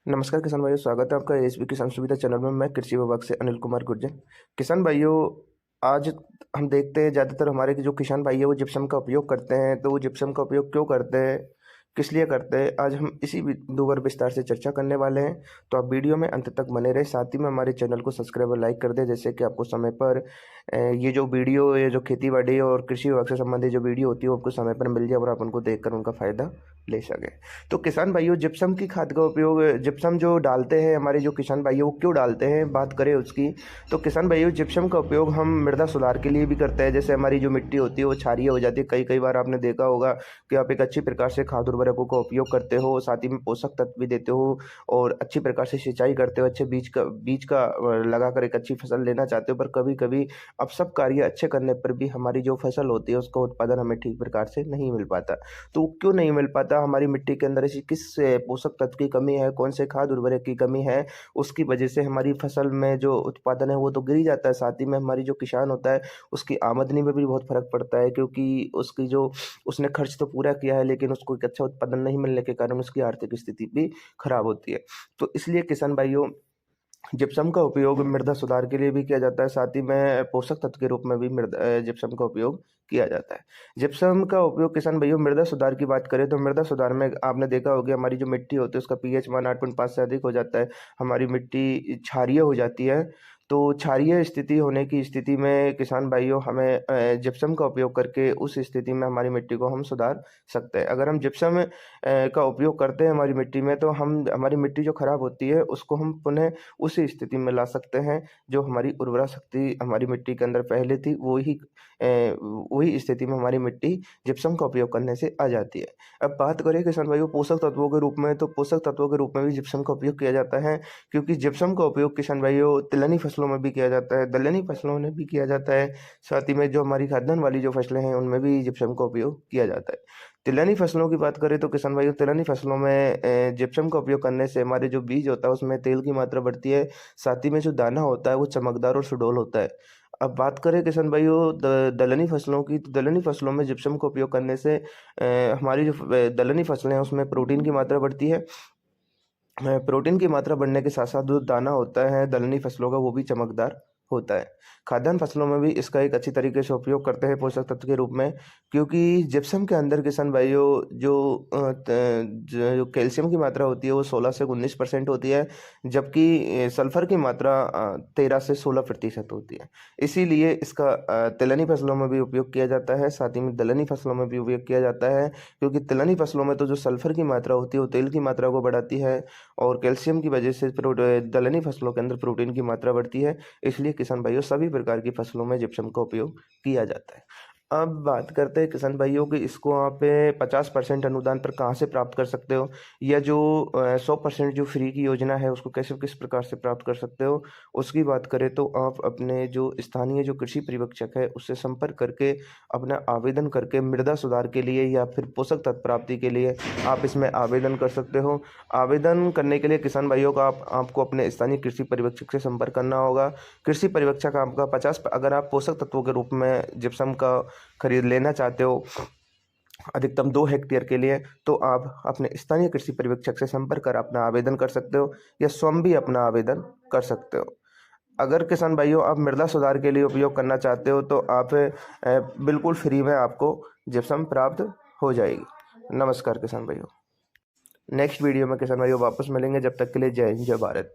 नमस्कार किसान भाइयों, स्वागत है आपका एसबी किसान सुविधा चैनल में। मैं कृषि विभाग से अनिल कुमार गुर्जर। किसान भाइयों, आज हम देखते हैं ज़्यादातर हमारे जो किसान भाई है वो जिप्सम का उपयोग करते हैं। तो वो जिप्सम का उपयोग क्यों करते हैं, किस लिए करते हैं, आज हम इसी दो बार विस्तार से चर्चा करने वाले हैं। तो आप वीडियो में अंत तक बने रहे, साथ ही में हमारे चैनल को सब्सक्राइब और लाइक कर दें, जैसे कि आपको समय पर ये जो वीडियो, ये जो खेती बाड़ी और कृषि विभाग से संबंधित जो वीडियो होती है वो आपको समय पर मिल जाए और आप उनको देखकर उनका फ़ायदा ले सकें। तो किसान भाइयों, जिप्सम की खाद का उपयोग, जिप्सम जो डालते हैं हमारे जो किसान भाई वो क्यों डालते हैं, बात करें उसकी। तो किसान भाइयों, जिप्सम का उपयोग हम मृदा सुधार के लिए भी करते हैं। जैसे हमारी जो मिट्टी होती है वो क्षारीय हो जाती है, कई बार आपने देखा होगा कि आप एक अच्छी प्रकार से खाद उर्वरकों का उपयोग करते हो, साथ ही में पोषक तत्व भी देते हो और अच्छी प्रकार से सिंचाई करते हो, अच्छे बीज का लगाकर एक अच्छी फसल लेना चाहते हो। पर कभी कभी अब सब कार्य अच्छे करने पर भी हमारी जो फसल होती है उसका उत्पादन हमें ठीक प्रकार से नहीं मिल पाता। तो वो क्यों नहीं मिल पाता, हमारी मिट्टी के अंदर ऐसी किस पोषक तत्व की कमी है, कौन से खाद उर्वरक की कमी है, उसकी वजह से हमारी फसल में जो उत्पादन है वो तो गिर ही जाता है। साथ ही में हमारी जो किसान होता है उसकी आमदनी में भी बहुत फर्क पड़ता है, क्योंकि उसकी जो उसने खर्च तो पूरा किया है लेकिन उसको एक अच्छा उत्पादन नहीं मिलने के कारण उसकी आर्थिक स्थिति भी खराब होती है। तो इसलिए किसान भाइयों, जिप्सम का उपयोग मृदा सुधार के लिए भी किया जाता है, साथ ही में पोषक तत्व के रूप में भी जिप्सम का उपयोग किया जाता है। जिप्सम का उपयोग किसान भाइयों, मृदा सुधार की बात करें तो मृदा सुधार में आपने देखा होगा हमारी जो मिट्टी होती है उसका पीएच मान 8.5 से अधिक हो जाता है, हमारी मिट्टी क्षारीय हो जाती है। तो क्षारीय स्थिति होने की स्थिति में किसान भाइयों हमें जिप्सम का उपयोग करके उस स्थिति में हमारी मिट्टी को हम सुधार सकते हैं। अगर हम जिप्सम का उपयोग करते हैं हमारी मिट्टी में, तो हम हमारी मिट्टी जो खराब होती है उसको हम पुनः उसी स्थिति में ला सकते हैं जो हमारी उर्वरा शक्ति हमारी मिट्टी के अंदर पहले थी, वही स्थिति में हमारी मिट्टी जिप्सम का उपयोग करने से आ जाती है। अब बात करें किसान भाइयों पोषक तत्वों के रूप में, तो पोषक तत्वों के रूप में भी जिप्सम का उपयोग किया जाता है, क्योंकि जिप्सम का उपयोग किसान भाइयों तिलहनी फसलों में भी किया जाता है, दलहनी फसलों में भी किया जाता है, साथ ही में जो हमारी खाद्यान्न वाली जो फसलें हैं उनमें भी जिप्सम का उपयोग किया जाता है। तिलहनी फसलों की बात करें तो किसान भाइयों, तिलहनी फसलों में जिप्सम का उपयोग करने से हमारे जो बीज होता है उसमें तेल की मात्रा बढ़ती है, साथ ही में जो दाना होता है वो चमकदार और सुडौल होता है। अब बात करें किसान भाइयों दलहनी फसलों की, तो दलहनी फसलों में जिप्सम का उपयोग करने से हमारी जो दलहनी फसलें हैं उसमें प्रोटीन की मात्रा बढ़ती है। प्रोटीन की मात्रा बढ़ने के साथ साथ जो दाना होता है दलहनी फसलों का वो भी चमकदार होता है। खाद्यान्न फसलों में भी इसका एक अच्छी तरीके से उपयोग करते हैं पोषक तत्व के रूप में, क्योंकि जिप्सम के अंदर किसान भाइयों जो कैल्शियम की मात्रा होती है वो 16 से 19% होती है, जबकि सल्फर की मात्रा 13 से 16% होती है। इसीलिए इसका तिलहनी फसलों में भी उपयोग किया जाता है, साथ ही में दलहनी फसलों में भी उपयोग किया जाता है, क्योंकि तिलहनी फसलों में तो जो सल्फर की मात्रा होती है वो तेल की मात्रा को बढ़ाती है और कैल्शियम की वजह से दलहनी फसलों के अंदर प्रोटीन की मात्रा बढ़ती है। इसलिए किसान भाइयों सभी प्रकार की फसलों में जिप्सम का उपयोग किया जाता है। अब बात करते हैं किसान भाइयों कि इसको आप 50% अनुदान पर कहाँ से प्राप्त कर सकते हो, या जो 100% जो फ्री की योजना है उसको कैसे किस प्रकार से प्राप्त कर सकते हो, उसकी बात करें तो आप अपने जो स्थानीय जो कृषि पर्यवेक्षक है उससे संपर्क करके अपना आवेदन करके मृदा सुधार के लिए या फिर पोषक तत्व प्राप्ति के लिए आप इसमें आवेदन कर सकते हो। आवेदन करने के लिए किसान भाइयों का आपको अपने स्थानीय कृषि पर्यवेक्षक से संपर्क करना होगा। कृषि पर्यवेक्षक आपका 50, अगर आप पोषक तत्वों के रूप में जिप्सम का खरीद लेना चाहते हो अधिकतम 2 हेक्टेयर के लिए, तो आप अपने स्थानीय कृषि पर्यवेक्षक से संपर्क कर अपना आवेदन कर सकते हो या स्वयं भी अपना आवेदन कर सकते हो। अगर किसान भाइयों आप मृदा सुधार के लिए उपयोग करना चाहते हो तो आप बिल्कुल फ्री में आपको जिप्सम प्राप्त हो जाएगी। नमस्कार किसान भाइयों, नेक्स्ट वीडियो में किसान भाइयों वापस मिलेंगे, जब तक के लिए जय हिंद जय भारत।